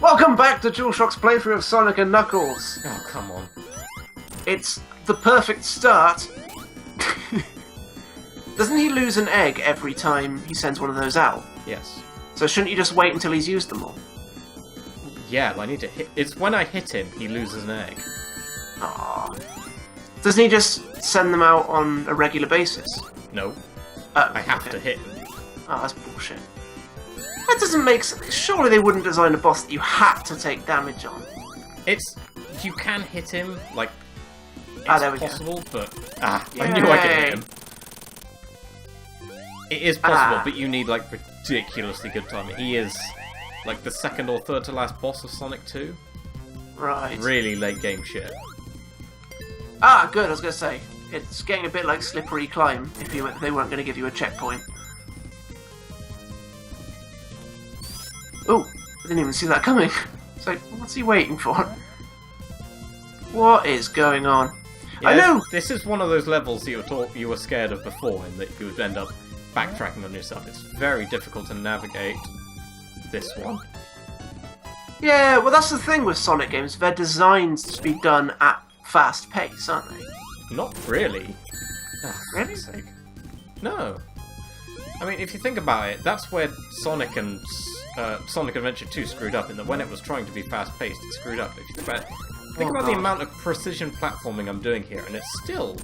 Welcome back to DualShock's playthrough of Sonic and Knuckles. Oh, come on. It's the perfect start. Doesn't he lose an egg every time he sends one of those out? Yes. So shouldn't you just wait until he's used them all? Yeah, I need to hit... It's when I hit him, he loses an egg. Aww. Doesn't he just send them out on a regular basis? No. Oh, I have okay. to hit him. Oh, that's bullshit. That doesn't make sense. Surely they wouldn't design a boss that you had to take damage on. It's... You can hit him, like... There we It's possible, but... I Yay. knew I could hit him. It is possible, Ah. but you need, like, ridiculously good timing. He is, like, the second or third to last boss of Sonic 2. Right. Really late game shit. Ah, good, I was going to say. It's getting a bit like Slippery Climb if they weren't going to give you a checkpoint. Oh, I didn't even see that coming. It's like, what's he waiting for? What is going on? Yeah, I know! This is one of those levels that you were scared of before, and that you would end up backtracking on yourself. It's very difficult to navigate this one. Yeah, well that's the thing with Sonic games. They're designed to be done at fast pace, aren't they? Not really. Oh, for Really? fuck's sake. No. I mean, if you think about it, that's where Sonic and Sonic Adventure 2 screwed up, in that when it was trying to be fast-paced, it screwed up. If you think about it, think about the God. amount of precision platforming I'm doing here, and it's still...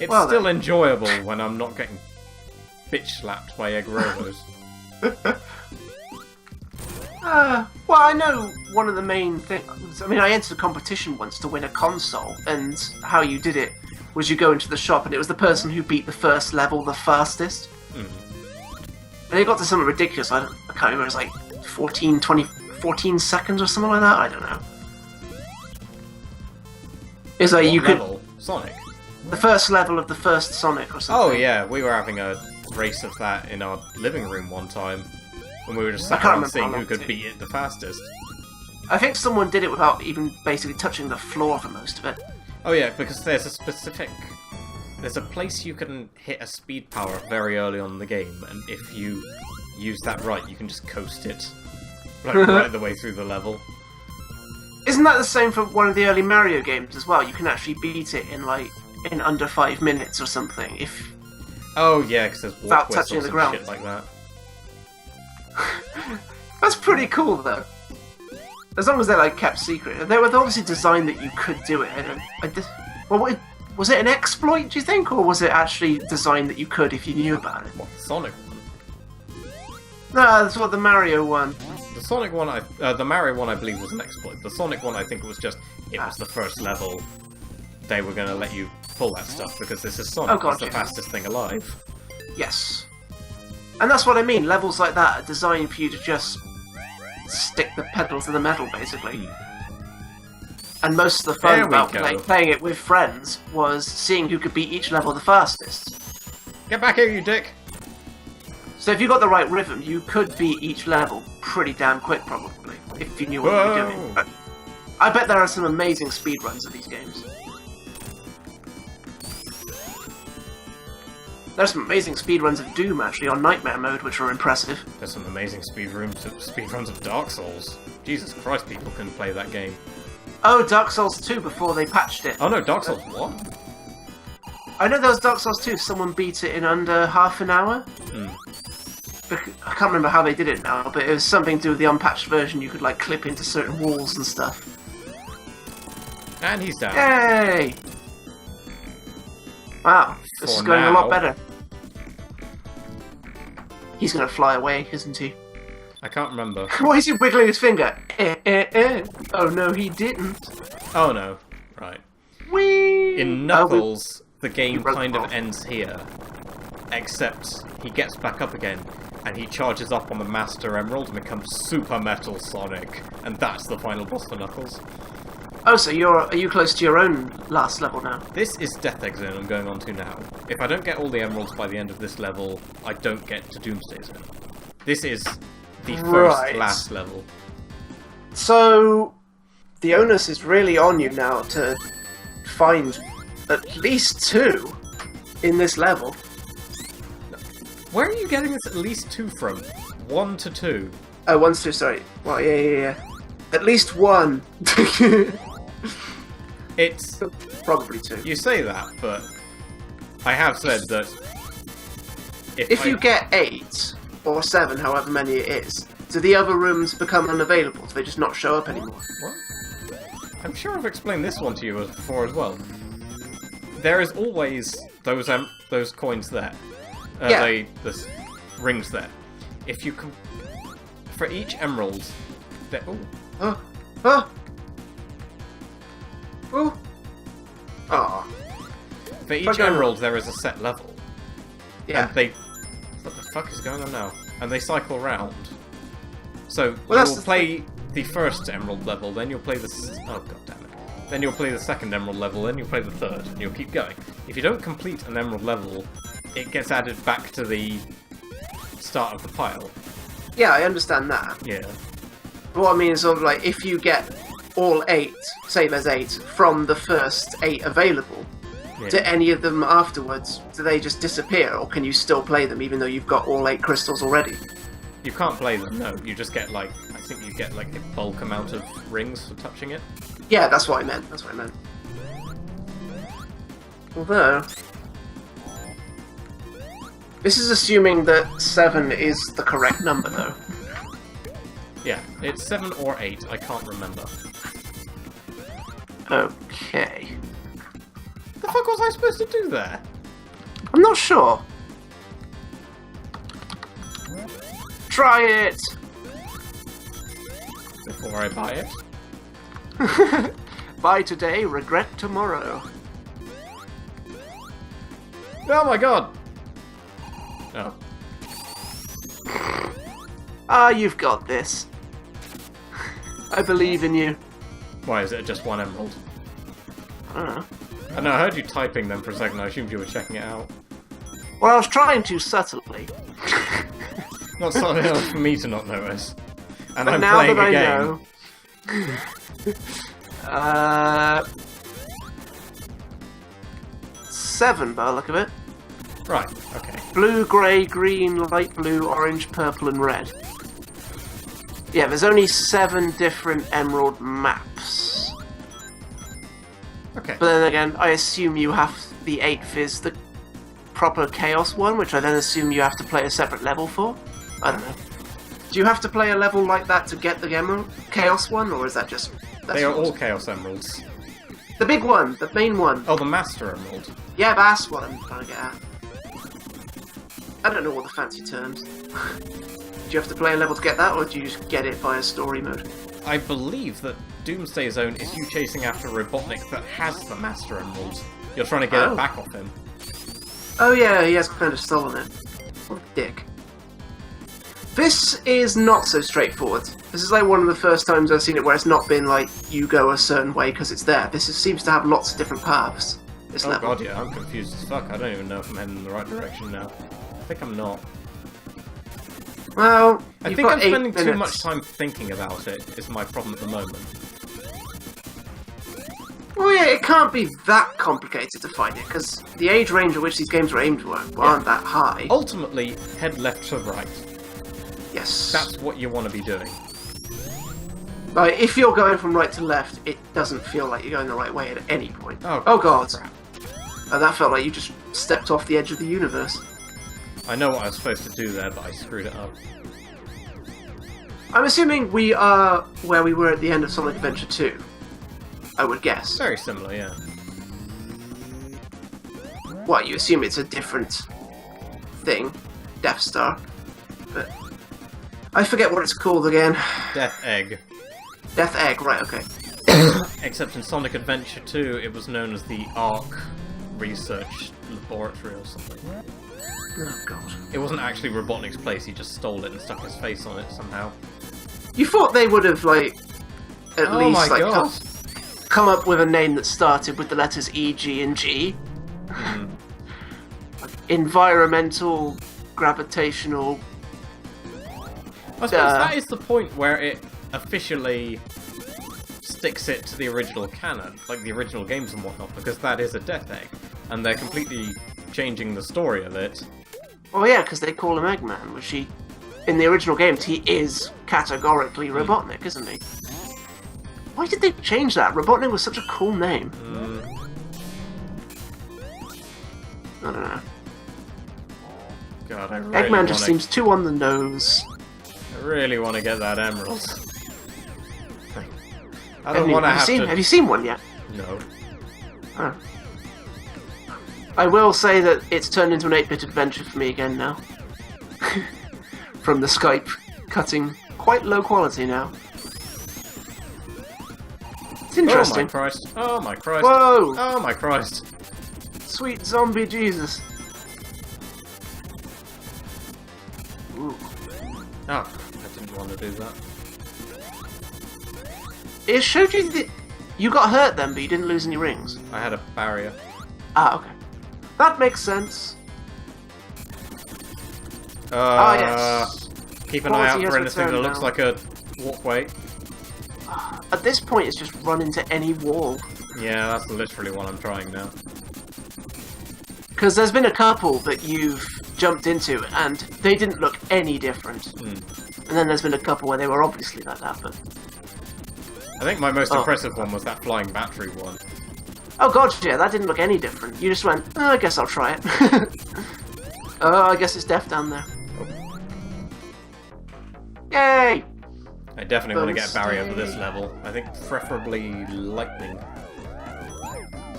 It's Well, still enjoyable when I'm not getting bitch-slapped by Egg Rollers. Well, I know one of the main things. I mean, I entered a competition once to win a console, and how you did it was you go into the shop, and it was the person who beat the first level the fastest. And it got to something ridiculous. I can't remember. It was like 14 seconds or something like that. I don't know. It's like What you level? Sonic? could the first level of the first Sonic or something. Oh yeah, we were having a race of that in our living room one time, when we were just I sat can't around remember seeing how who long could it beat it the fastest. I think someone did it without even basically touching the floor for most of it. Oh yeah, because there's a place you can hit a speed power very early on in the game, and if you use that right, you can just coast it right the way through the level. Isn't that the same for one of the early Mario games as well? You can actually beat it in under 5 minutes or something. If Oh yeah, because there's Without walk touching whistles the and ground. shit like that. That's pretty cool though. As long as they're like kept secret. They were obviously designed that you could do it. Was it an exploit, do you think, or was it actually designed that you could if you knew about it? What, the Sonic one? No, that's what the Mario one. The Sonic one, the Mario one, I believe was an exploit. The Sonic one, I think it was just, it was the first level. They were going to let you pull that stuff because this is Sonic. Oh, God, It's the yes. fastest thing alive. Yes. And that's what I mean. Levels like that are designed for you to just stick the pedal to the metal, basically. And most of the fun There we about go. playing it with friends was seeing who could beat each level the fastest. Get back here, you dick! So if you got the right rhythm, you could beat each level pretty damn quick, probably, if you knew what you were doing. Whoa. But I bet there are some amazing speedruns of these games. There's some amazing speedruns of Doom, actually, on Nightmare mode, which are impressive. There's some amazing speedruns of Dark Souls. Jesus Christ, people couldn't play that game. Oh, Dark Souls 2 before they patched it. Oh no, Dark Souls 1? I know there was Dark Souls 2, someone beat it in under half an hour. I can't remember how they did it now, but it was something to do with the unpatched version. You could like clip into certain walls and stuff. And he's down. Yay! Wow, this For is going a now. lot better. He's gonna fly away, isn't he? I can't remember. Why is he wiggling his finger? Oh no, he didn't. Oh no. Right. Whee! In Oh, Knuckles, the game broke kind the of ball. ends here. Except he gets back up again, and he charges up on the Master Emerald and becomes Super Metal Sonic. And that's the final boss for Knuckles. Oh, so are you close to your own last level now? This is Death Egg Zone I'm going on to now. If I don't get all the emeralds by the end of this level, I don't get to Doomsday Zone. This is the first Right. last level. So, the onus is really on you now to find at least 2 in this level. Where are you getting this at least 2 from? 1 to 2. Oh, 1 to 2, sorry. Well, yeah. At least one. It's... Probably 2. You say that, but I have said that If you get 8 or 7, however many it is, do the other rooms become unavailable? Do they just not show up anymore? What? I'm sure I've explained this one to you before as well. There is always those coins there. Yeah. The rings there. If you for each emerald, there. Oh, Oh! Oh. for each emerald there is a set level. Yeah. And they. What the fuck is going on now? And they cycle round. So Well, you'll play the first emerald level, then you'll play the. Oh god damn it. Then you'll play the second emerald level, then you'll play the third, and you'll keep going. If you don't complete an emerald level, it gets added back to the start of the pile. Yeah, I understand that. Yeah. What I mean is sort of like, if you get all 8, say there's 8, from the first 8 available, Yeah. do any of them afterwards, do they just disappear, or can you still play them even though you've got all 8 crystals already? You can't play them, no. You just get, like, I think you get, like, a bulk amount of rings for touching it. Yeah, that's what I meant. Although, this is assuming that 7 is the correct number, though. Yeah, it's 7 or 8, I can't remember. Okay. The fuck was I supposed to do there? I'm not sure. Try it! Before I buy it. Buy today, regret tomorrow. Oh my god! Oh. Ah, you've got this. I believe in you. Why, is it just one emerald? I don't know. I know, I heard you typing them for a second, I assumed you were checking it out. Well, I was trying to subtly. Not something else for me to not notice. And But I'm now playing that a game. I know... 7 by the look of it. Right, okay. Blue, grey, green, light blue, orange, purple, and red. Yeah, there's only 7 different emerald maps. Okay. But then again, I assume you have the 8th is the proper chaos one, which I then assume you have to play a separate level for. I don't know. Do you have to play a level like that to get the emerald chaos one, or is that just... They are all Chaos Emeralds. The big one, the main one. Oh, the Master Emerald. Yeah, that's what I'm trying to get at. I don't know all the fancy terms. Do you have to play a level to get that, or do you just get it via story mode? I believe that Doomsday Zone is you chasing after Robotnik that has the Master Emerald. You're trying to get it back off him. Oh yeah, he has kind of stolen it. What a dick. This is not so straightforward. This is like one of the first times I've seen it where it's not been like, you go a certain way because it's there. Seems to have lots of different paths, this Oh level. god, yeah, I'm confused as fuck. I don't even know if I'm heading in the right direction now. I think I'm not. Well, I you've think got I'm 8 spending too minutes. much time thinking about it, is my problem at the moment. Well, yeah, it can't be that complicated to find it, because the age range at which these games were aimed aren't that high. Ultimately, head left to right. Yes. That's what you want to be doing. Like, if you're going from right to left, it doesn't feel like you're going the right way at any point. Oh, god. crap. And that felt like you just stepped off the edge of the universe. I know what I was supposed to do there, but I screwed it up. I'm assuming we are where we were at the end of Sonic Adventure 2. I would guess. Very similar, yeah. What, you assume it's a different thing? Death Star? But I forget what it's called again. Death Egg. Death Egg, right, okay. Except in Sonic Adventure 2, it was known as the Ark Research Laboratory or something. Oh god. It wasn't actually Robotnik's place, he just stole it and stuck his face on it somehow. You thought they would have, like, at Oh least, my like, god! come up with a name that started with the letters E, G, and G? Mhm. Environmental, gravitational... I suppose that is the point where it officially sticks it to the original canon, like the original games and whatnot, because that is a Death Egg, and they're completely changing the story of it. Oh yeah, because they call him Eggman, which he in the original games, he is categorically Robotnik, isn't he? Why did they change that? Robotnik was such a cool name. I don't know. God, I really Eggman just seems too on the nose. I really want to get that emerald. I don't want to have to... Have you seen one yet? No. Oh. I will say that it's turned into an 8-bit adventure for me again now. From the Skype cutting quite low quality now. It's interesting. Oh my Christ. Oh my Christ. Whoa! Oh my Christ. Sweet zombie Jesus. Ooh. Oh, I didn't want to do that. It showed you that you got hurt then, but you didn't lose any rings. I had a barrier. Ah, okay. That makes sense. Yes. Keep an eye out Quality for has anything that returned looks now. like a walkway. At this point, it's just run into any wall. Yeah, that's literally what I'm trying now. Because there's been a couple that you've jumped into, and they didn't look any different. And then there's been a couple where they were obviously like that, but... I think my most impressive one was that flying battery one. Oh god, yeah, that didn't look any different. You just went, I guess I'll try it. Oh, I guess it's death down there. Oh. Yay! I definitely want to get a barrier for this level. I think preferably lightning.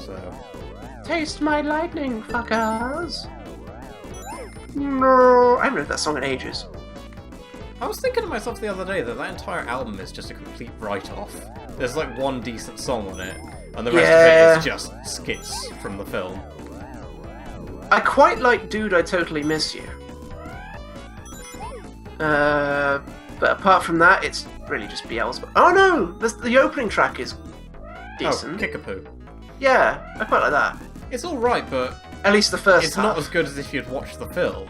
So... Taste my lightning, fuckers! No, I haven't heard that song in ages. I was thinking to myself the other day that that entire album is just a complete write-off. There's like one decent song on it, and the rest of it is just skits from the film. I quite like Dude, I Totally Miss You. But apart from that, it's really just Beelzebub. Oh no! The opening track is decent. Oh, Kickapoo. Yeah, I quite like that. It's alright, but At least the first it's half. not as good as if you'd watched the film.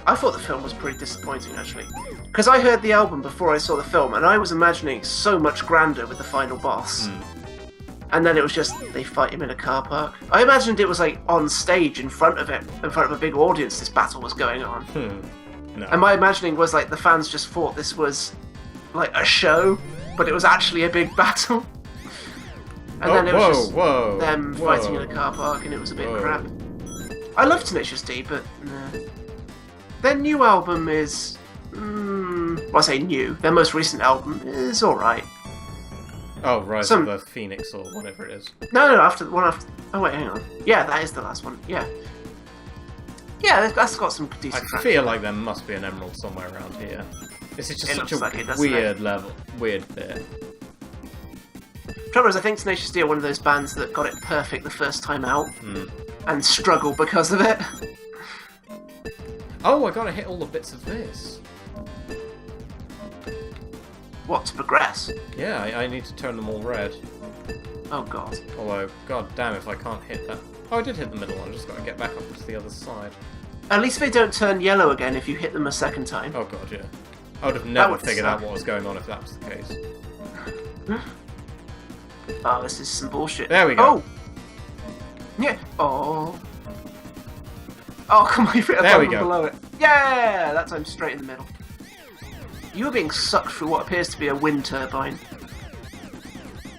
I thought the film was pretty disappointing, actually. Because I heard the album before I saw the film, and I was imagining so much grander with the final boss. And then it was just, they fight him in a car park. I imagined it was like on stage in front of a big audience, this battle was going on. No. And my imagining was like the fans just thought this was like a show, but it was actually a big battle. And then it was just them fighting in a car park, and it was a bit crap. I love Tenacious D, but nah. Their new album is... well, I say new. Their most recent album is alright. Oh, Rise of the Phoenix or whatever it is. No, after one after... Oh wait, hang on. Yeah, that is the last one. Yeah. Yeah, that's got some decent I feel like there must be an emerald somewhere around here. This is just such a weird level. Weird bit. Trouble is, I think Tenacious D are one of those bands that got it perfect the first time out, and struggle because of it. Oh, I gotta hit all the bits of this. What, to progress? Yeah, I need to turn them all red. Oh god. Although, god damn if I can't hit that. Oh, I did hit the middle one, I just gotta get back up to the other side. At least they don't turn yellow again if you hit them a second time. Oh god, yeah. I would have never figured out what was going on if that was the case. Oh, this is some bullshit. There we go. Oh! Yeah. Oh. Oh, come on, you hit a There we button go. below it. Yeah! That time straight in the middle. You were being sucked through what appears to be a wind turbine.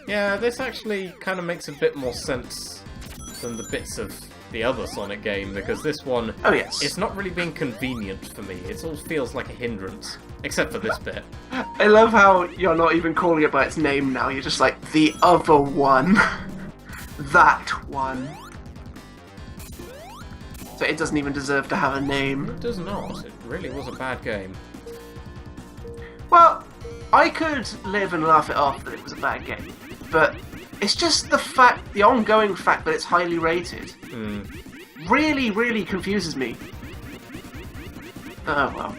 Yeah, this actually kind of makes a bit more sense than the bits of the other Sonic game, because this one, it's not really being convenient for me. It all feels like a hindrance, except for this bit. I love how you're not even calling it by its name now. You're just like, the other one. That one. So it doesn't even deserve to have a name. It does not. It really was a bad game. Well, I could live and laugh it off that it was a bad game, but it's just the ongoing fact that it's highly rated really, really confuses me. Oh well.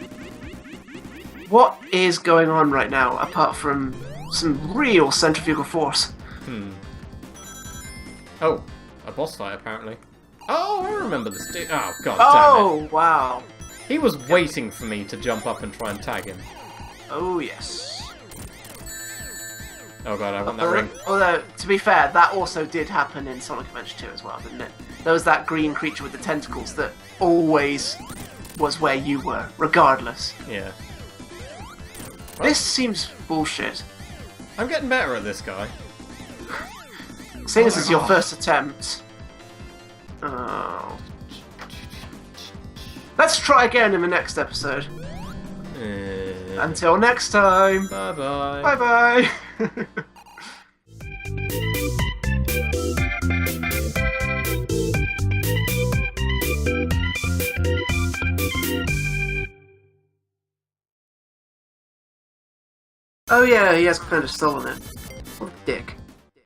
What is going on right now, apart from some real centrifugal force? Oh, a boss fight apparently. Oh, I remember this dude. Oh, god damn it. Oh, wow. He was waiting for me to jump up and try and tag him. Oh, yes. Oh god, I want that ring. Although, to be fair, that also did happen in Sonic Adventure 2 as well, didn't it? There was that green creature with the tentacles that always was where you were, regardless. Yeah. This seems bullshit. I'm getting better at this guy. Seeing this is your first attempt. Oh. Let's try again in the next episode. Until next time. Bye-bye. Bye-bye. Oh yeah, he has kind of stolen it. What a dick.